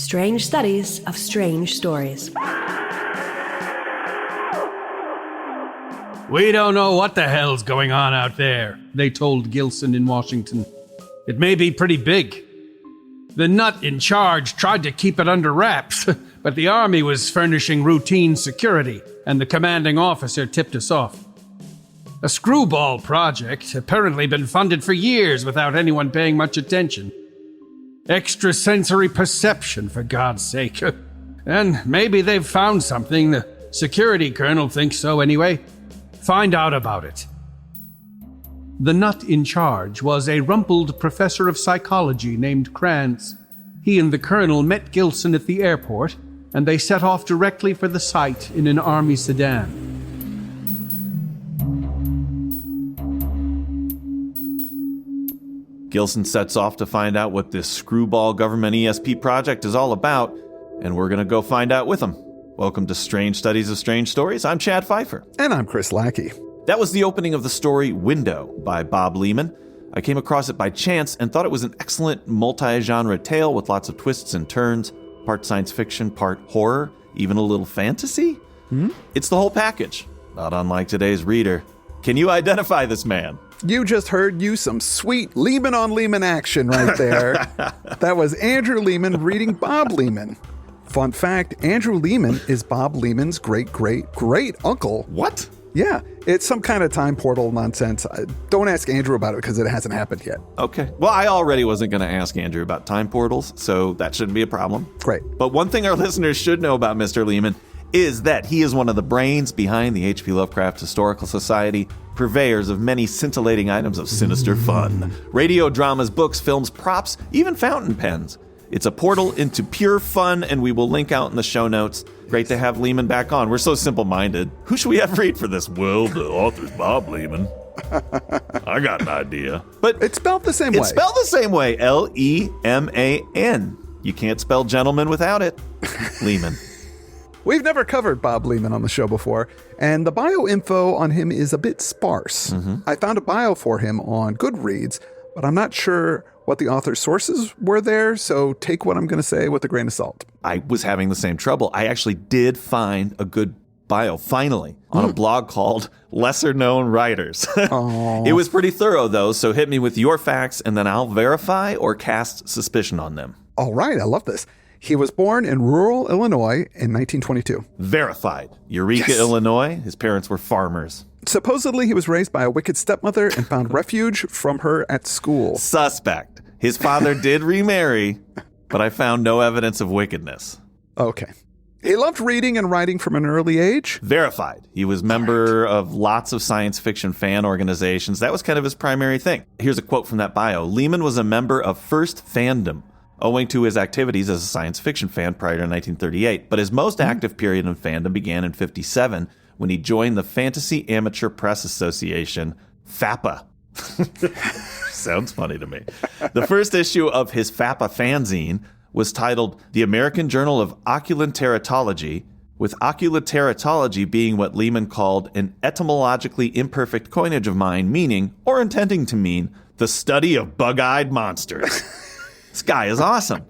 Strange Studies of Strange Stories. We don't know what the hell's going on out there, they told Gilson in Washington. It may be pretty big. The nut in charge tried to keep it under wraps, but the army was furnishing routine security, and the commanding officer tipped us off. A screwball project, apparently been funded for years without anyone paying much attention. Extrasensory perception, for God's sake. And maybe they've found something. The security colonel thinks so anyway. Find out about it. The nut in charge was a rumpled professor of psychology named Krantz. He and the colonel met Gilson at the airport, and they set off directly for the site in an army sedan. Gilson sets off to find out what this screwball government ESP project is all about, and we're going to go find out with him. Welcome to Strange Studies of Strange Stories. I'm Chad Pfeiffer. And I'm Chris Lackey. That was the opening of the story Window by Bob Leman. I came across it by chance and thought it was an excellent multi-genre tale with lots of twists and turns, part science fiction, part horror, even a little fantasy. It's the whole package, not unlike today's reader. Can you identify this man? You just heard some sweet Leman on Leman action right there. That was Andrew Leman reading Bob Leman. Fun fact, Andrew Leman is Bob Leman's great-great-great-uncle. What? Yeah, it's some kind of time portal nonsense. Don't ask Andrew about it because it hasn't happened yet. Okay. Well, I already wasn't going to ask Andrew about time portals, so that shouldn't be a problem. Great. But one thing our listeners should know about Mr. Leman is that he is one of the brains behind the H.P. Lovecraft Historical Society, purveyors of many scintillating items of sinister fun. Radio dramas, books, films, props, even fountain pens. It's a portal into pure fun, and we will link out in the show notes. Great to have Leman back on. We're so simple-minded. Who should we have read for this? Well, the author's Bob Leman. I got an idea. But it's spelled the same way. It's spelled the same way. L-E-M-A-N. You can't spell gentleman without it. Leman. We've never covered Bob Leman on the show before, and the bio info on him is a bit sparse. I found a bio for him on Goodreads, but I'm not sure what the author's sources were there, so take what I'm going to say with a grain of salt. I was having the same trouble. I actually did find a good bio, finally, on a blog called Lesser Known Writers. It was pretty thorough, though, so hit me with your facts, and then I'll verify or cast suspicion on them. All right, I love this. He was born in rural Illinois in 1922. Verified. Eureka, yes. Illinois. His parents were farmers. Supposedly, he was raised by a wicked stepmother and found refuge from her at school. Suspect. His father did remarry, but I found no evidence of wickedness. Okay. He loved reading and writing from an early age. Verified. He was member of lots of science fiction fan organizations. That was kind of his primary thing. Here's a quote from that bio. Leman was a member of First Fandom, owing to his activities as a science fiction fan prior to 1938. But his most active period in fandom began in 1957 when he joined the Fantasy Amateur Press Association, FAPA. Sounds funny to me. The first issue of his FAPA fanzine was titled The American Journal of Oculoteratology, with oculoteratology being what Leman called an etymologically imperfect coinage of mine, meaning, or intending to mean, the study of bug-eyed monsters. This guy is awesome.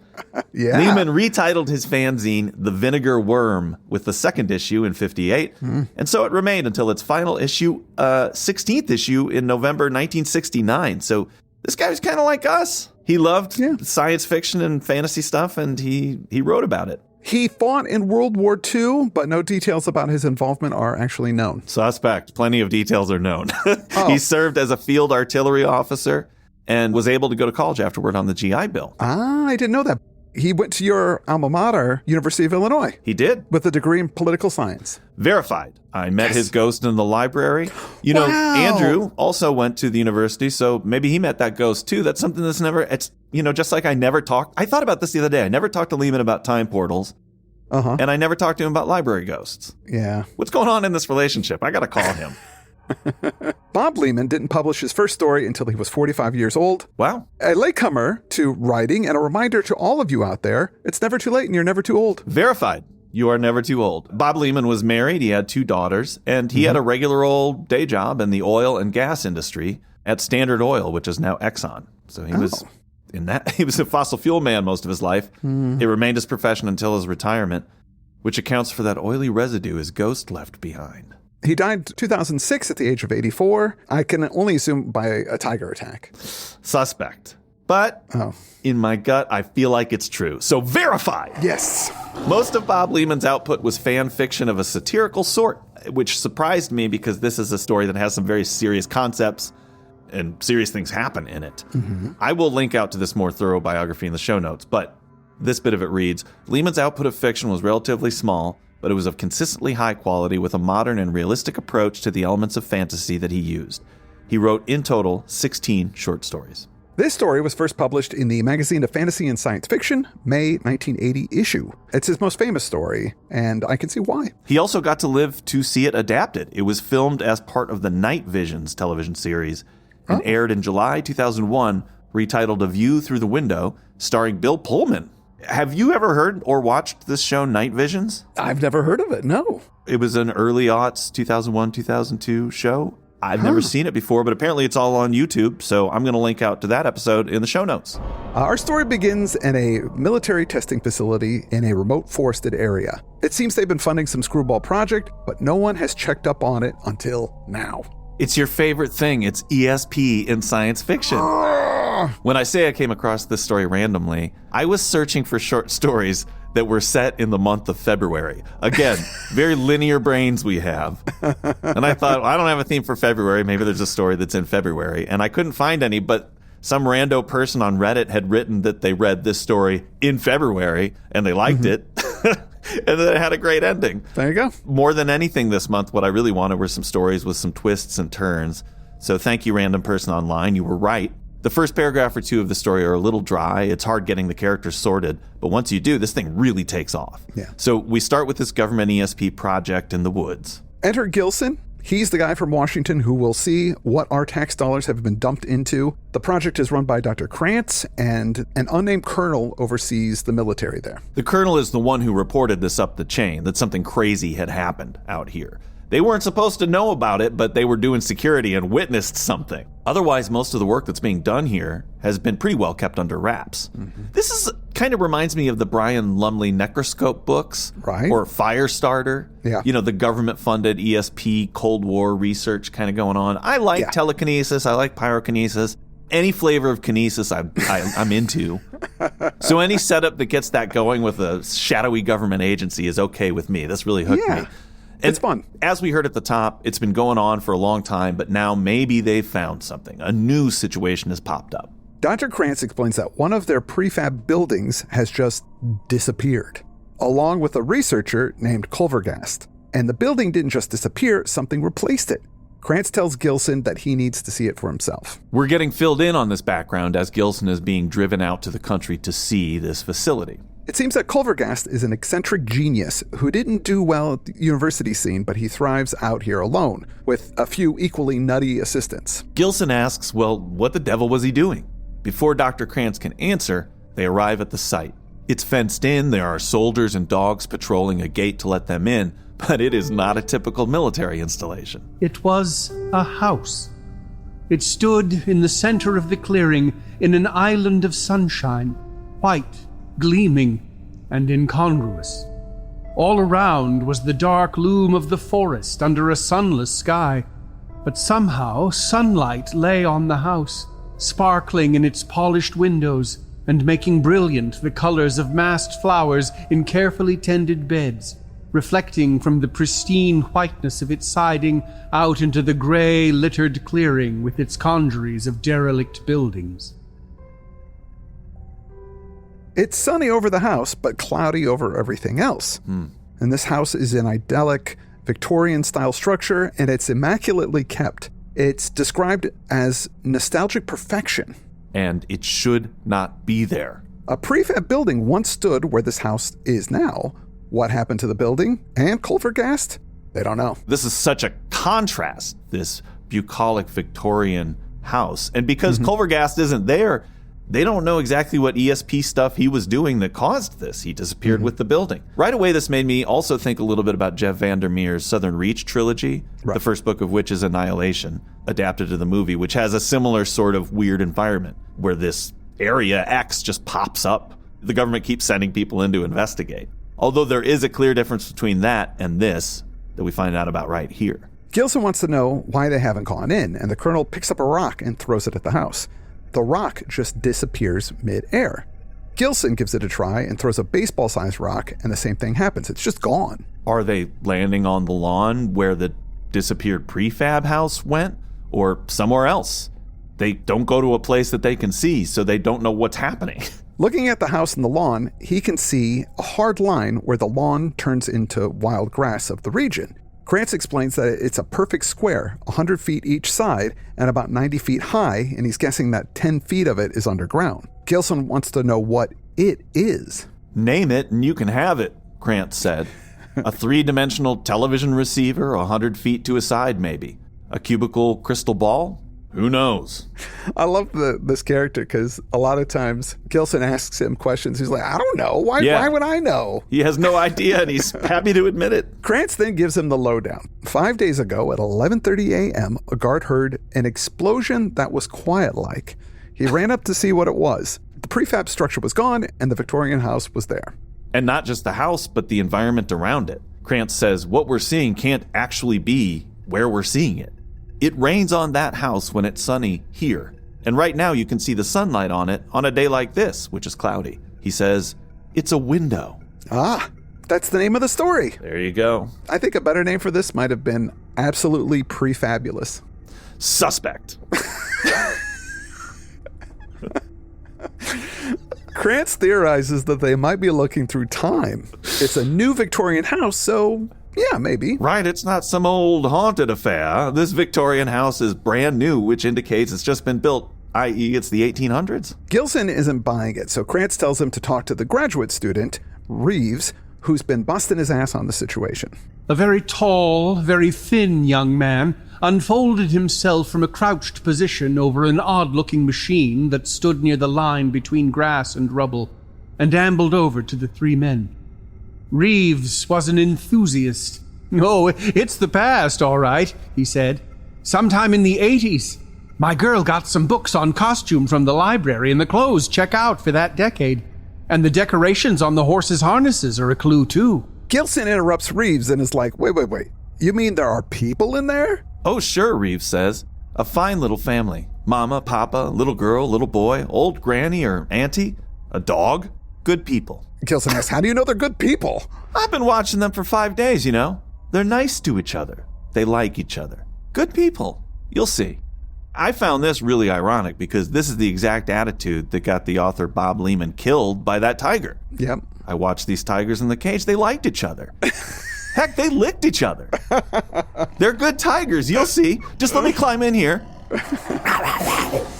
Yeah. Leman retitled his fanzine The Vinegar Worm with the second issue in 1958, and so it remained until its final issue, 16th issue in November 1969. So this guy was kind of like us. He loved science fiction and fantasy stuff, and he wrote about it. He fought in World War II, but no details about his involvement are actually known. Suspect. Plenty of details are known. He served as a field artillery officer and was able to go to college afterward on the GI Bill. Ah, I didn't know that. He went to your alma mater, University of Illinois. He did. With a degree in political science. Verified. I met his ghost in the library. You know, Andrew also went to the university, so maybe he met that ghost too. That's something that's never, it's, you know, just like I never talked. I thought about this the other day. I never talked to Leman about time portals. And I never talked to him about library ghosts. Yeah. What's going on in this relationship? I got to call him. Bob Leman didn't publish his first story until he was 45 years old. Wow. A latecomer to writing and a reminder to all of you out there, it's never too late and you're never too old. Verified. You are never too old. Bob Leman was married. He had 2 daughters, and he had a regular old day job in the oil and gas industry at Standard Oil, which is now Exxon. So he was in that. He was a fossil fuel man most of his life. It remained his profession until his retirement, which accounts for that oily residue his ghost left behind. He died 2006 at the age of 84. I can only assume by a tiger attack. Suspect. But in my gut, I feel like it's true. So verify! Yes. Most of Bob Leman's output was fan fiction of a satirical sort, which surprised me because this is a story that has some very serious concepts and serious things happen in it. I will link out to this more thorough biography in the show notes, but this bit of it reads, Leman's output of fiction was relatively small, but it was of consistently high quality with a modern and realistic approach to the elements of fantasy that he used. He wrote, in total, 16 short stories. This story was first published in the Magazine of Fantasy and Science Fiction, May 1980 issue. It's his most famous story, and I can see why. He also got to live to see it adapted. It was filmed as part of the Night Visions television series and aired in July 2001, retitled A View Through the Window, starring Bill Pullman. Have you ever heard or watched this show, Night Visions? I've never heard of it, no. It was an early aughts, 2001, 2002 show. I've never seen it before, but apparently it's all on YouTube, so I'm going to link out to that episode in the show notes. Our story begins in a military testing facility in a remote forested area. It seems they've been funding some screwball project, but no one has checked up on it until now. It's your favorite thing. It's ESP in science fiction. When I say I came across this story randomly, I was searching for short stories that were set in the month of February. Again, very linear brains we have. And I thought, well, I don't have a theme for February. Maybe there's a story that's in February. And I couldn't find any, but some rando person on Reddit had written that they read this story in February and they liked it. And then it had a great ending. There you go. More than anything this month, what I really wanted were some stories with some twists and turns. So thank you, random person online. You were right. The first paragraph or two of the story are a little dry. It's hard getting the characters sorted. But once you do, this thing really takes off. Yeah. So we start with this government ESP project in the woods. Enter Gilson. He's the guy from Washington who will see what our tax dollars have been dumped into. The project is run by Dr. Krantz, and an unnamed colonel oversees the military there. The colonel is the one who reported this up the chain, that something crazy had happened out here. They weren't supposed to know about it, but they were doing security and witnessed something. Otherwise, most of the work that's being done here has been pretty well kept under wraps. This kind of reminds me of the Brian Lumley Necroscope books, right? Or Firestarter. Yeah. You know, the government-funded ESP Cold War research kind of going on. I like telekinesis. I like pyrokinesis. Any flavor of kinesis I'm into. So any setup that gets that going with a shadowy government agency is okay with me. That's really hooked me. And it's fun. As we heard at the top, it's been going on for a long time, but now maybe they've found something. A new situation has popped up. Dr. Krantz explains that one of their prefab buildings has just disappeared, along with a researcher named Culvergast. And the building didn't just disappear, something replaced it. Krantz tells Gilson that he needs to see it for himself. We're getting filled in on this background as Gilson is being driven out to the country to see this facility. It seems that Culvergast is an eccentric genius who didn't do well at the university scene, but he thrives out here alone, with a few equally nutty assistants. Gilson asks, well, what the devil was he doing? Before Dr. Krantz can answer, they arrive at the site. It's fenced in, there are soldiers and dogs patrolling a gate to let them in, but it is not a typical military installation. It was a house. It stood in the center of the clearing in an island of sunshine, white, gleaming, and incongruous. All around was the dark loom of the forest under a sunless sky, but somehow sunlight lay on the house, sparkling in its polished windows and making brilliant the colors of massed flowers in carefully tended beds, reflecting from the pristine whiteness of its siding out into the gray, littered clearing with its congeries of derelict buildings. It's sunny over the house, but cloudy over everything else. And this house is an idyllic, Victorian-style structure, and it's immaculately kept. It's described as nostalgic perfection. And it should not be there. A prefab building once stood where this house is now. What happened to the building and Culvergast? They don't know. This is such a contrast, this bucolic Victorian house. And because Culvergast isn't there, they don't know exactly what ESP stuff he was doing that caused this. He disappeared with the building. Right away, this made me also think a little bit about Jeff Vandermeer's Southern Reach trilogy, the first book of which is Annihilation, adapted to the movie, which has a similar sort of weird environment where this Area X just pops up. The government keeps sending people in to investigate. Although there is a clear difference between that and this that we find out about right here. Gilson wants to know why they haven't gone in, and the colonel picks up a rock and throws it at the house. The rock just disappears mid-air. Gilson gives it a try and throws a baseball-sized rock, and the same thing happens. It's just gone. Are they landing on the lawn where the disappeared prefab house went, or somewhere else? They don't go to a place that they can see, so they don't know what's happening. Looking at the house and the lawn, he can see a hard line where the lawn turns into wild grass of the region. Krantz explains that it's a perfect square, 100 feet each side and about 90 feet high, and he's guessing that 10 feet of it is underground. Gilson wants to know what it is. Name it and you can have it, Krantz said. A three-dimensional television receiver 100 feet to a side, maybe. A cubicle crystal ball? Who knows? I love this character because a lot of times Gilson asks him questions. He's like, I don't know. Why would I know? He has no idea, and he's happy to admit it. Krantz then gives him the lowdown. 5 days ago at 11:30 a.m., a guard heard an explosion that was quiet-like. He ran up to see what it was. The prefab structure was gone, and the Victorian house was there. And not just the house, but the environment around it. Krantz says what we're seeing can't actually be where we're seeing it. It rains on that house when it's sunny here. And right now you can see the sunlight on it on a day like this, which is cloudy. He says, it's a window. Ah, that's the name of the story. There you go. I think a better name for this might have been Absolutely Prefabulous. Suspect. Krantz theorizes that they might be looking through time. It's a new Victorian house, so yeah, maybe. Right, it's not some old haunted affair. This Victorian house is brand new, which indicates it's just been built, i.e. it's the 1800s. Gilson isn't buying it, so Krantz tells him to talk to the graduate student, Reeves, who's been busting his ass on the situation. A very tall, very thin young man unfolded himself from a crouched position over an odd-looking machine that stood near the line between grass and rubble, and ambled over to the three men. Reeves was an enthusiast. Oh, it's the past, all right, he said. Sometime in the 80s. My girl got some books on costume from the library, and the clothes check out for that decade. And the decorations on the horses' harnesses are a clue, too. Gilson interrupts Reeves and is like, wait. You mean there are people in there? Oh, sure, Reeves says. A fine little family. Mama, papa, little girl, little boy, old granny or auntie, a dog. Good people. Gilson asks, how do you know they're good people? I've been watching them for 5 days, you know. They're nice to each other. They like each other. Good people. You'll see. I found this really ironic because this is the exact attitude that got the author Bob Leman killed by that tiger. Yep. I watched these tigers in the cage. They liked each other. Heck, they licked each other. They're good tigers. You'll see. Just let me climb in here.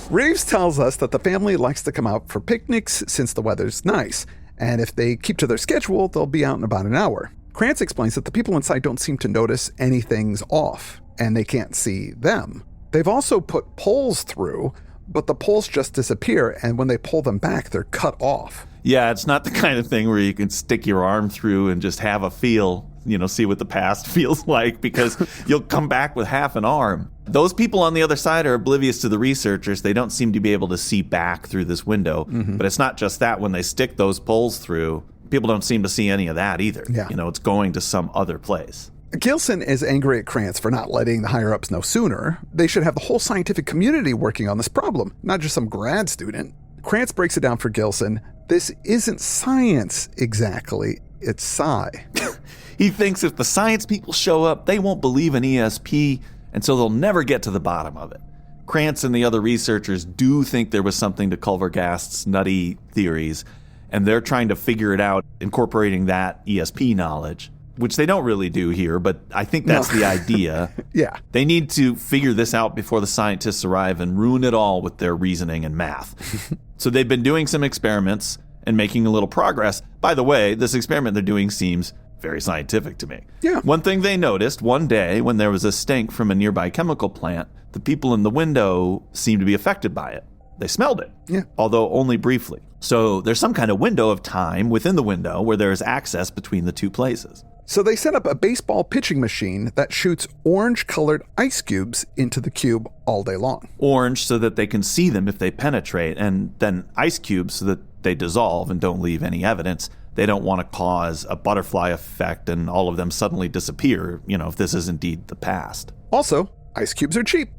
Reeves tells us that the family likes to come out for picnics since the weather's nice, and if they keep to their schedule, they'll be out in about an hour. Krantz explains that the people inside don't seem to notice anything's off, and they can't see them. They've also put poles through, but the poles just disappear, and when they pull them back, they're cut off. Yeah, it's not the kind of thing where you can stick your arm through and just have a feel, see what the past feels like, because you'll come back with half an arm. Those people on the other side are oblivious to the researchers. They don't seem to be able to see back through this window. Mm-hmm. But it's not just that. When they stick those poles through, people don't seem to see any of that either. Yeah. It's going to some other place. Gilson is angry at Krantz for not letting the higher-ups know sooner. They should have the whole scientific community working on this problem, not just some grad student. Krantz breaks it down for Gilson. This isn't science exactly, it's sci. He thinks if the science people show up, they won't believe in ESP, and so they'll never get to the bottom of it. Krantz and the other researchers do think there was something to Culvergast's nutty theories, and they're trying to figure it out, incorporating that ESP knowledge, which they don't really do here, but I think that's the idea. Yeah. They need to figure this out before the scientists arrive and ruin it all with their reasoning and math. So they've been doing some experiments and making a little progress. By the way, this experiment they're doing seems very scientific to me. Yeah. One thing they noticed one day when there was a stink from a nearby chemical plant, the people in the window seemed to be affected by it. They smelled it, although only briefly. So there's some kind of window of time within the window where there is access between the two places. So they set up a baseball pitching machine that shoots orange-colored ice cubes into the cube all day long. Orange so that they can see them if they penetrate, and then ice cubes so that they dissolve and don't leave any evidence. They don't want to cause a butterfly effect and all of them suddenly disappear, if this is indeed the past. Also, ice cubes are cheap.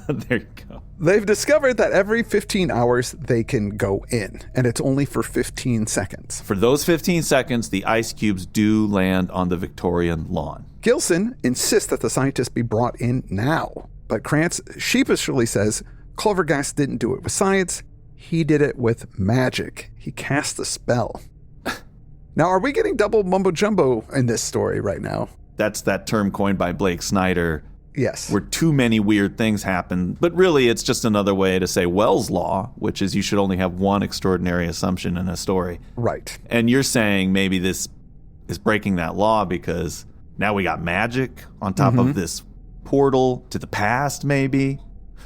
There you go. They've discovered that every 15 hours they can go in, and it's only for 15 seconds. For those 15 seconds, the ice cubes do land on the Victorian lawn. Gilson insists that the scientists be brought in now, but Krantz sheepishly says Clovergast didn't do it with science, he did it with magic. He cast a spell. Now, are we getting double mumbo-jumbo in this story right now? That's that term coined by Blake Snyder. Yes. Where too many weird things happen. But really, it's just another way to say Wells' law, which is you should only have one extraordinary assumption in a story. Right. And you're saying maybe this is breaking that law because now we got magic on top of this portal to the past, maybe?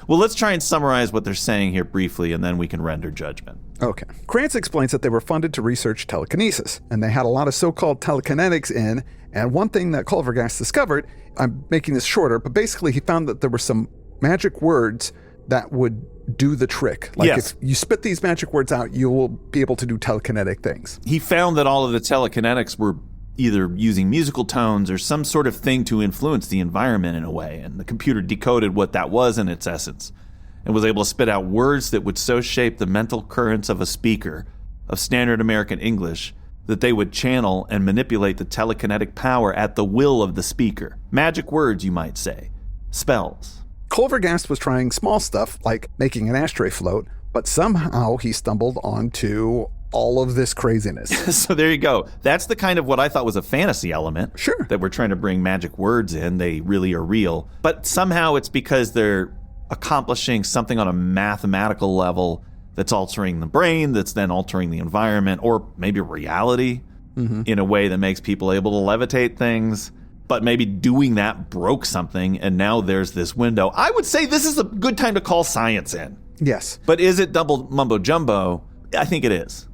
Well, let's try and summarize what they're saying here briefly, and then we can render judgment. Okay. Krantz explains that they were funded to research telekinesis, and they had a lot of so-called telekinetics in, and one thing that Clovergast discovered, I'm making this shorter, but basically he found that there were some magic words that would do the trick. Like Yes. if you spit these magic words out, you will be able to do telekinetic things. He found that all of the telekinetics were either using musical tones or some sort of thing to influence the environment in a way, and the computer decoded what that was in its essence and was able to spit out words that would so shape the mental currents of a speaker of standard American English that they would channel and manipulate the telekinetic power at the will of the speaker. Magic words, you might say. Spells. Clovergast was trying small stuff like making an ashtray float, but somehow he stumbled onto all of this craziness. So there you go. That's the kind of what I thought was a fantasy element. Sure. That we're trying to bring magic words in. They really are real. But somehow it's because they're accomplishing something on a mathematical level that's altering the brain, that's then altering the environment, or maybe reality in a way that makes people able to levitate things. But maybe doing that broke something, and now there's this window. I would say this is a good time to call science in. Yes. But is it double mumbo-jumbo? I think it is.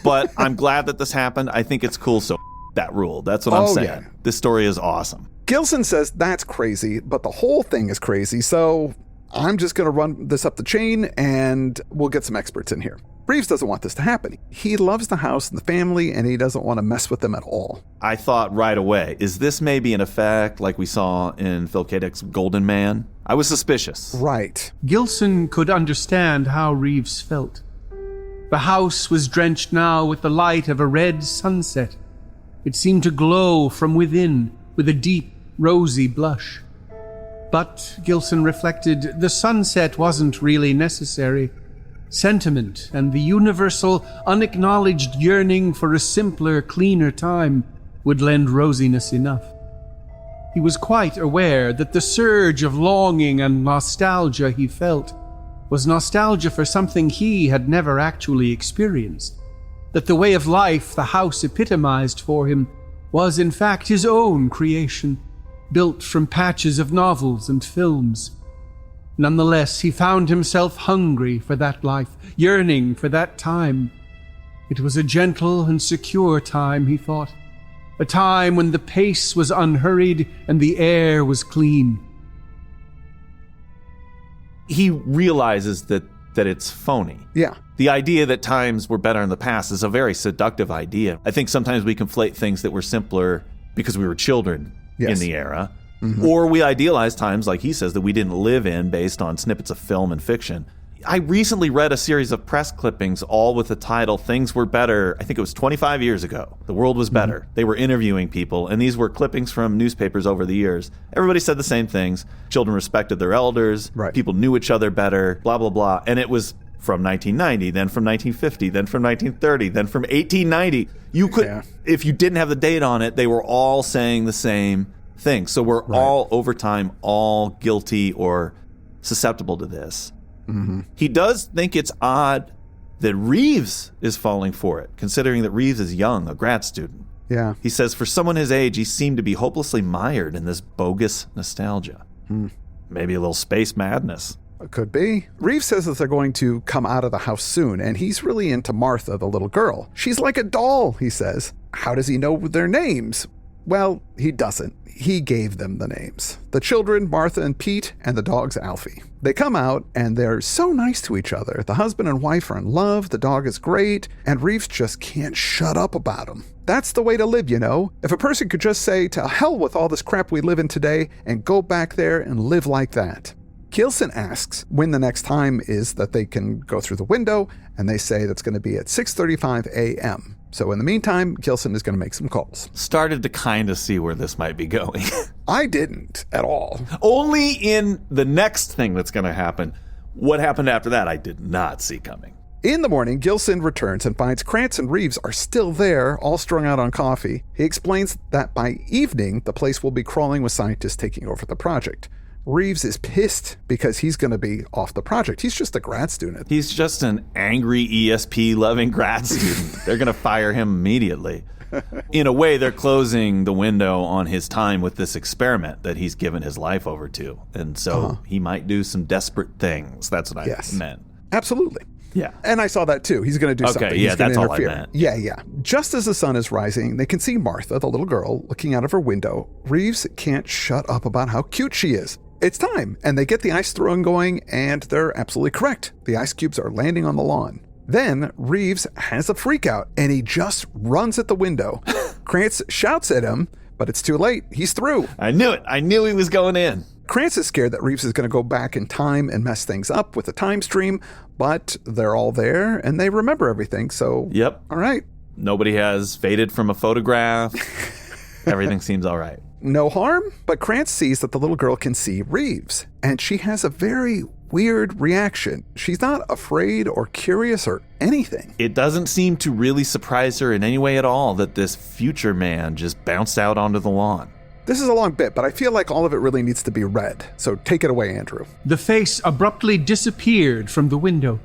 But I'm glad that this happened. I think it's cool, so that rule. That's what I'm saying. Yeah. This story is awesome. Gilson says that's crazy, but the whole thing is crazy, so I'm just going to run this up the chain and we'll get some experts in here. Reeves doesn't want this to happen. He loves the house and the family, and he doesn't want to mess with them at all. I thought right away, is this maybe an effect like we saw in Phil K. Dick's Golden Man? I was suspicious. Right. Gilson could understand how Reeves felt. The house was drenched now with the light of a red sunset. It seemed to glow from within with a deep, rosy blush. But, Gilson reflected, the sunset wasn't really necessary. Sentiment and the universal, unacknowledged yearning for a simpler, cleaner time would lend rosiness enough. He was quite aware that the surge of longing and nostalgia he felt was nostalgia for something he had never actually experienced, that the way of life the house epitomized for him was in fact his own creation, built from patches of novels and films. Nonetheless, he found himself hungry for that life, yearning for that time. It was a gentle and secure time, he thought, a time when the pace was unhurried and the air was clean. He realizes that it's phony. Yeah. The idea that times were better in the past is a very seductive idea. I think sometimes we conflate things that were simpler because we were children in the era. Or we idealize times, like he says, that we didn't live in based on snippets of film and fiction. I recently read a series of press clippings, all with the title, Things Were Better. I think it was 25 years ago. The world was better. They were interviewing people, and these were clippings from newspapers over the years. Everybody said the same things. Children respected their elders. Right. People knew each other better, blah, blah, blah. And it was from 1990, then from 1950, then from 1930, then from 1890. You could, if you didn't have the date on it, they were all saying the same thing. So we're all, over time, all guilty or susceptible to this. He does think it's odd that Reeves is falling for it, considering that Reeves is young, a grad student. Yeah. He says, for someone his age, he seemed to be hopelessly mired in this bogus nostalgia. Maybe a little space madness. It could be. Reeves says that they're going to come out of the house soon, and he's really into Martha, the little girl. She's like a doll, he says. How does he know their names? Well, he doesn't. He gave them the names. The children, Martha and Pete, and the dogs, Alfie. They come out, and they're so nice to each other. The husband and wife are in love, the dog is great, and Reeves just can't shut up about him. That's the way to live, you know? If a person could just say, to hell with all this crap we live in today, and go back there and live like that. Gilson asks when the next time is that they can go through the window, and they say that's going to be at 6:35 a.m. So in the meantime, Gilson is going to make some calls. Started to kind of see where this might be going. I didn't at all. Only in the next thing that's going to happen. What happened after that, I did not see coming. In the morning, Gilson returns and finds Krantz and Reeves are still there, all strung out on coffee. He explains that by evening, the place will be crawling with scientists taking over the project. Reeves is pissed because he's going to be off the project. He's just a grad student. He's just an angry ESP-loving grad student. They're going to fire him immediately. In a way, they're closing the window on his time with this experiment that he's given his life over to. And so he might do some desperate things. That's what I meant. Absolutely. Yeah. And I saw that too. He's going to do something. Yeah, He's gonna that's all interfere. I meant. Yeah. Just as the sun is rising, they can see Martha, the little girl, looking out of her window. Reeves can't shut up about how cute she is. It's time, and they get the ice throwing going, and they're absolutely correct. The ice cubes are landing on the lawn. Then Reeves has a freak out, and he just runs at the window. Krantz shouts at him, but it's too late. He's through. I knew it. I knew he was going in. Krantz is scared that Reeves is going to go back in time and mess things up with the time stream, but they're all there, and they remember everything, so... Yep. All right. Nobody has faded from a photograph. Everything seems all right. No harm, but Krantz sees that the little girl can see Reeves, and she has a very weird reaction. She's not afraid or curious or anything. It doesn't seem to really surprise her in any way at all that this future man just bounced out onto the lawn. This is a long bit, but I feel like all of it really needs to be read, so take it away, Andrew. The face abruptly disappeared from the window.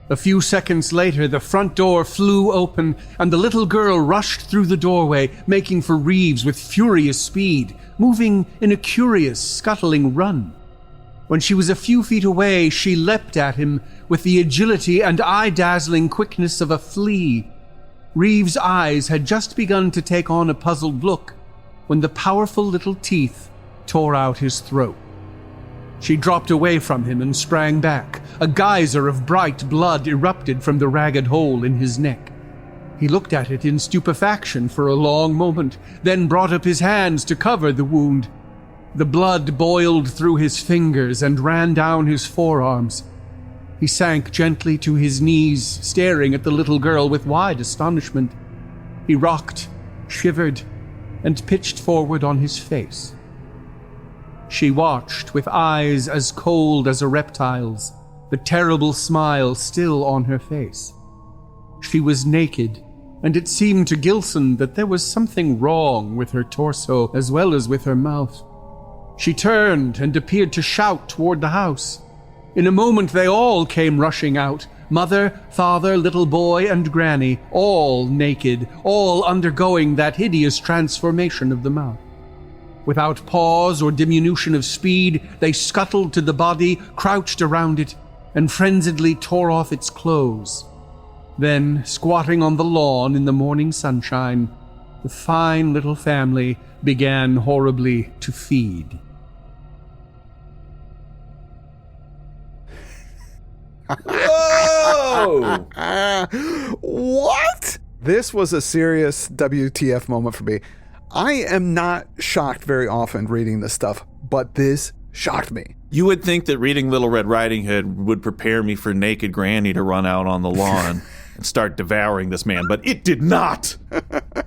A few seconds later, the front door flew open, and the little girl rushed through the doorway, making for Reeves with furious speed, moving in a curious, scuttling run. When she was a few feet away, she leapt at him with the agility and eye-dazzling quickness of a flea. Reeves' eyes had just begun to take on a puzzled look when the powerful little teeth tore out his throat. She dropped away from him and sprang back. A geyser of bright blood erupted from the ragged hole in his neck. He looked at it in stupefaction for a long moment, then brought up his hands to cover the wound. The blood boiled through his fingers and ran down his forearms. He sank gently to his knees, staring at the little girl with wide astonishment. He rocked, shivered, and pitched forward on his face. She watched with eyes as cold as a reptile's, the terrible smile still on her face. She was naked, and it seemed to Gilson that there was something wrong with her torso as well as with her mouth. She turned and appeared to shout toward the house. In a moment they all came rushing out, mother, father, little boy, and granny, all naked, all undergoing that hideous transformation of the mouth. Without pause or diminution of speed, they scuttled to the body, crouched around it, and frenziedly tore off its clothes. Then, squatting on the lawn in the morning sunshine, the fine little family began horribly to feed. Whoa! What? This was a serious WTF moment for me. I am not shocked very often reading this stuff, but this shocked me. You would think that reading Little Red Riding Hood would prepare me for naked Granny to run out on the lawn and start devouring this man, but it did not.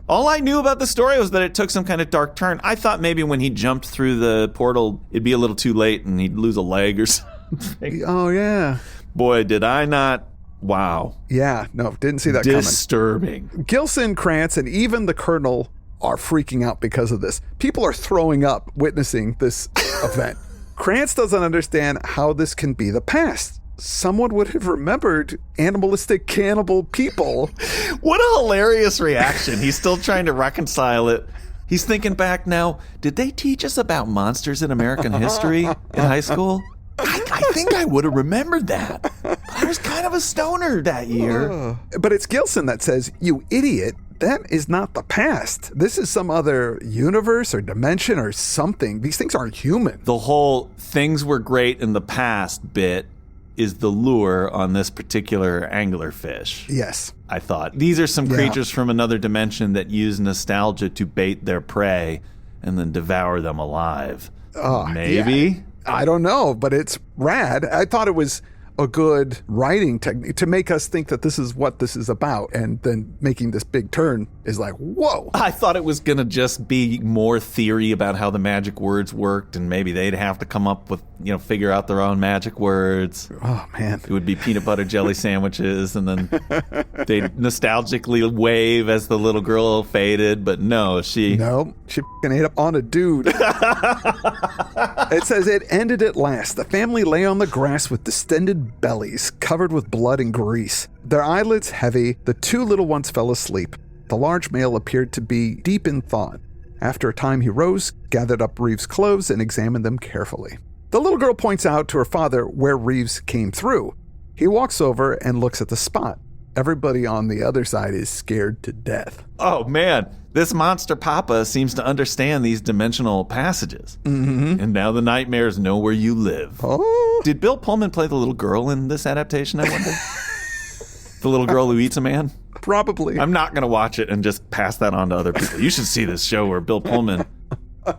All I knew about the story was that it took some kind of dark turn. I thought maybe when he jumped through the portal, it'd be a little too late and he'd lose a leg or something. Oh, yeah. Boy, did I not. Wow. Yeah, no, didn't see that coming. Disturbing. Gilson, Krantz, and even the Colonel are freaking out because of this. People are throwing up witnessing this event. Krantz doesn't understand how this can be the past. Someone would have remembered animalistic cannibal people. What a hilarious reaction. He's still trying to reconcile it. He's thinking back now, did they teach us about monsters in American history in high school? I think I would have remembered that. But I was kind of a stoner that year. But it's Gilson that says, "You idiot, that is not the past. This is some other universe or dimension or something. These things aren't human. The whole things were great in the past bit is the lure on this particular anglerfish. Yes. I thought. These are some creatures from another dimension that use nostalgia to bait their prey and then devour them alive. Maybe? Yeah. I don't know, but it's rad. I thought it was a good writing technique to make us think that this is what this is about, and then making this big turn is like, whoa. I thought it was going to just be more theory about how the magic words worked, and maybe they'd have to come up with, figure out their own magic words. Oh, man. It would be peanut butter jelly sandwiches, and then they'd nostalgically wave as the little girl faded, but no, she f***ing ate up on a dude. It says, it ended at last. The family lay on the grass with distended bellies covered with blood and grease. Their eyelids heavy, the two little ones fell asleep. The large male appeared to be deep in thought. After a time he rose, gathered up Reeves' clothes, and examined them carefully. The little girl points out to her father where Reeves came through. He walks over and looks at the spot. Everybody on the other side is scared to death. Oh, man. This monster papa seems to understand these dimensional passages. Mm-hmm. And now the nightmares know where you live. Oh. Did Bill Pullman play the little girl in this adaptation, I wonder? The little girl who eats a man? Probably. I'm not going to watch it and just pass that on to other people. You should see this show where Bill Pullman,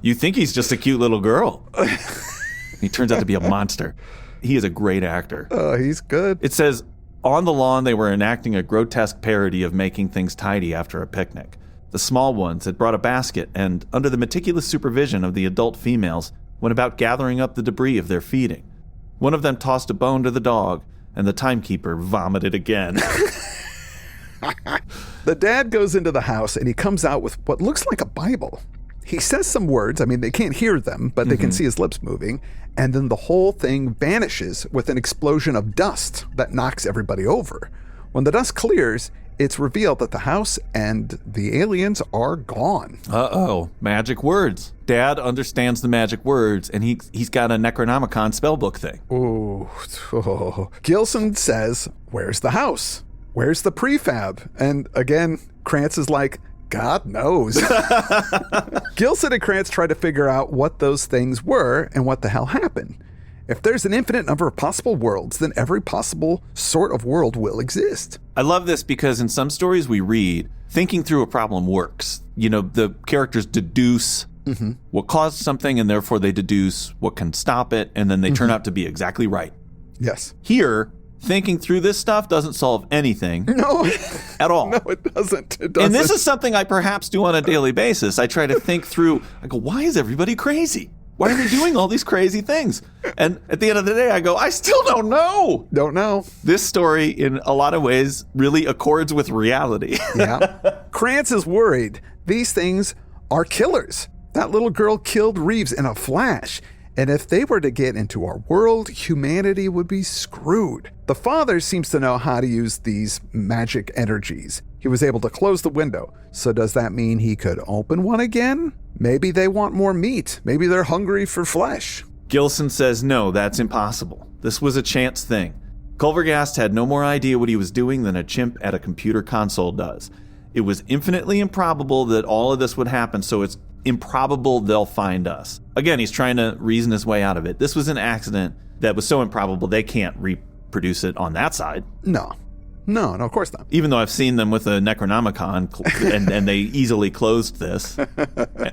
you think he's just a cute little girl. He turns out to be a monster. He is a great actor. Oh, he's good. It says, on the lawn, they were enacting a grotesque parody of making things tidy after a picnic. The small ones had brought a basket and, under the meticulous supervision of the adult females, went about gathering up the debris of their feeding. One of them tossed a bone to the dog, and the timekeeper vomited again. The dad goes into the house, and he comes out with what looks like a Bible. He says some words. I mean, they can't hear them, but they can see his lips moving. And then the whole thing vanishes with an explosion of dust that knocks everybody over. When the dust clears, it's revealed that the house and the aliens are gone. Uh-oh. Magic words. Dad understands the magic words, and he's got a Necronomicon spellbook thing. Ooh. Oh. Gilson says, where's the house? Where's the prefab? And again, Krantz is like, God knows. Gilson and Krantz try to figure out what those things were and what the hell happened. If there's an infinite number of possible worlds, then every possible sort of world will exist. I love this because in some stories we read, thinking through a problem works. The characters deduce what caused something, and therefore they deduce what can stop it, and then they turn out to be exactly right. Yes. Here, thinking through this stuff doesn't solve anything. No. At all. No, it doesn't. And this is something I perhaps do on a daily basis. I try to think through, I go, why is everybody crazy? Why are they doing all these crazy things? And at the end of the day, I go, I still don't know. Don't know. This story, in a lot of ways, really accords with reality. Yeah. Krantz is worried. These things are killers. That little girl killed Reeves in a flash. And if they were to get into our world, humanity would be screwed. The father seems to know how to use these magic energies. He was able to close the window. So does that mean he could open one again? Maybe they want more meat. Maybe they're hungry for flesh. Gilson says, no, that's impossible. This was a chance thing. Culvergast had no more idea what he was doing than a chimp at a computer console does. It was infinitely improbable that all of this would happen, so it's improbable they'll find us. Again, he's trying to reason his way out of it. This was an accident that was so improbable they can't reproduce it on that side. No, of course not. Even though I've seen them with a Necronomicon and they easily closed this,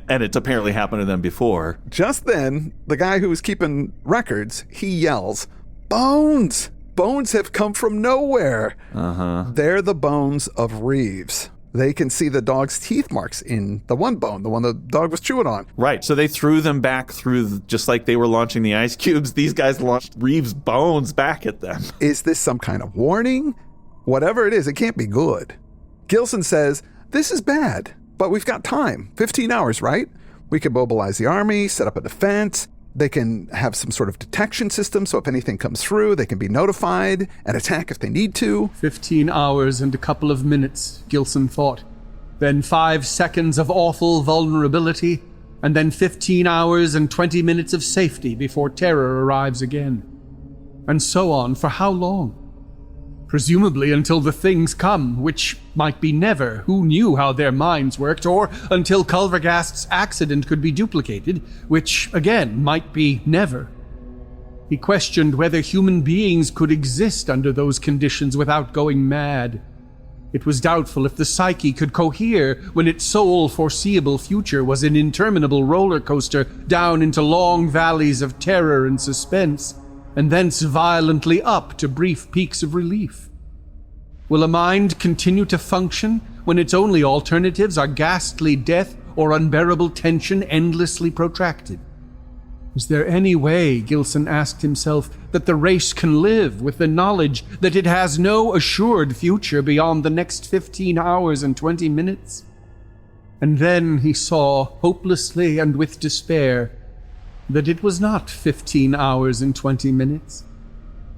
and it's apparently happened to them before. Just then, the guy who was keeping records, he yells, "Bones! Bones have come from nowhere." They're the bones of Reeves. They can see the dog's teeth marks in the one bone, the one the dog was chewing on. Right, so they threw them back through, just like they were launching the ice cubes. These guys launched Reeves' bones back at them. Is this some kind of warning? Whatever it is, it can't be good. Gilson says, this is bad, but we've got time. 15 hours, right? We can mobilize the army, set up a defense. They can have some sort of detection system, so if anything comes through, they can be notified and attack if they need to. 15 hours and a couple of minutes, Gilson thought. Then 5 seconds of awful vulnerability, and then 15 hours and 20 minutes of safety before terror arrives again. And so on for how long? Presumably until the things come, which might be never. Who knew how their minds worked? Or until Culvergast's accident could be duplicated, which, again, might be never. He questioned whether human beings could exist under those conditions without going mad. It was doubtful if the psyche could cohere when its sole foreseeable future was an interminable roller coaster down into long valleys of terror and suspense, and thence violently up to brief peaks of relief. Will a mind continue to function when its only alternatives are ghastly death or unbearable tension endlessly protracted? Is there any way, Gilson asked himself, that the race can live with the knowledge that it has no assured future beyond the next 15 hours and 20 minutes? And then he saw, hopelessly and with despair, that it was not 15 hours and 20 minutes,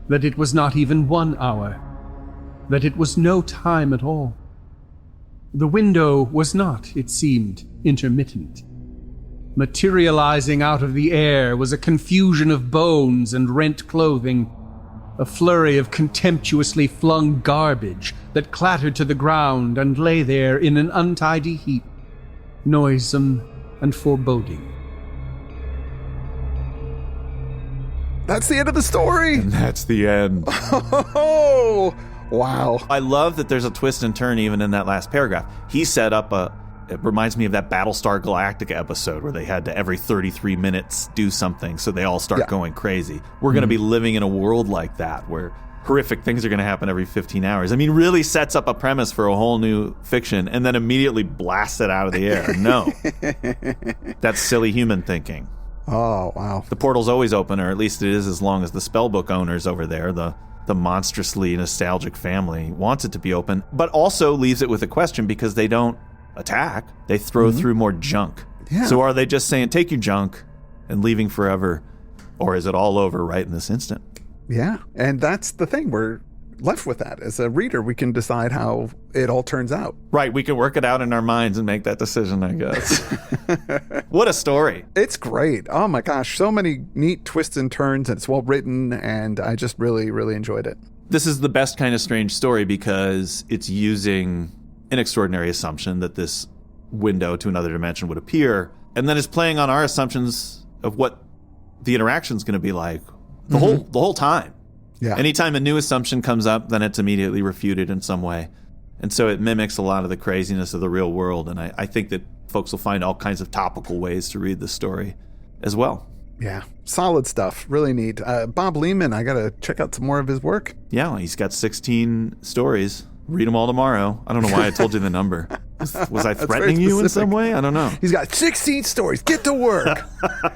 that it was not even 1 hour, that it was no time at all. The window was not, it seemed, intermittent. Materializing out of the air was a confusion of bones and rent clothing, a flurry of contemptuously flung garbage that clattered to the ground and lay there in an untidy heap, noisome and foreboding. That's the end of the story. And that's the end. Oh, wow. I love that there's a twist and turn even in that last paragraph. He set up it reminds me of that Battlestar Galactica episode where they had to every 33 minutes do something so they all start going crazy. We're going to be living in a world like that where horrific things are going to happen every 15 hours. I mean, really sets up a premise for a whole new fiction and then immediately blasts it out of the air. No. That's silly human thinking. Oh, wow. The portal's always open, or at least it is as long as the spellbook owners over there, the monstrously nostalgic family, wants it to be open, but also leaves it with a question because they don't attack. They throw through more junk. Yeah. So are they just saying, take your junk and leaving forever? Or is it all over right in this instant? Yeah. And that's the thing. We're left with that. As a reader, we can decide how it all turns out. Right. We can work it out in our minds and make that decision, I guess. What a story. It's great. Oh my gosh. So many neat twists and turns, and it's well written, and I just really, really enjoyed it. This is the best kind of strange story because it's using an extraordinary assumption that this window to another dimension would appear, and then is playing on our assumptions of what the interaction is going to be like the whole time. Yeah. Anytime a new assumption comes up, then it's immediately refuted in some way. And so it mimics a lot of the craziness of the real world, and I think that folks will find all kinds of topical ways to read this story as well. Yeah. Solid stuff. Really neat. Bob Leman, I got to check out some more of his work. Yeah, he's got 16 stories. Read them all tomorrow. I don't know why I told you the number. Was I threatening you in some way? I don't know. He's got 16 stories. Get to work.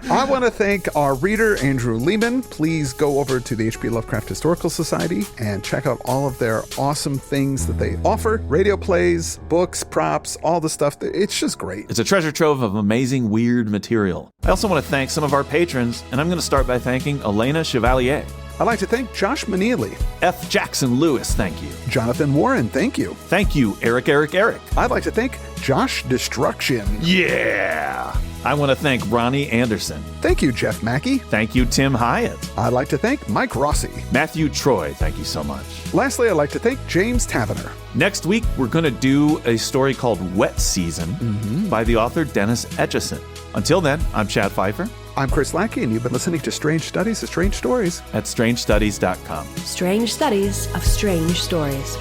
I want to thank our reader, Andrew Leman. Please go over to the H.P. Lovecraft Historical Society and check out all of their awesome things that they offer. Radio plays, books, props, all the stuff. It's just great. It's a treasure trove of amazing, weird material. I also want to thank some of our patrons, and I'm going to start by thanking Elena Chevalier. I'd like to thank Josh Maneely. F. Jackson Lewis, thank you. Jonathan Warren, thank you. Thank you, Eric. I'd like to thank Josh Destruction. Yeah! I want to thank Ronnie Anderson. Thank you, Jeff Mackey. Thank you, Tim Hyatt. I'd like to thank Mike Rossi. Matthew Troy, thank you so much. Lastly, I'd like to thank James Tavener. Next week, we're going to do a story called Wet Season by the author Dennis Etchison. Until then, I'm Chad Pfeiffer. I'm Chris Lackey, and you've been listening to Strange Studies of Strange Stories at strangestudies.com. Strange Studies of Strange Stories.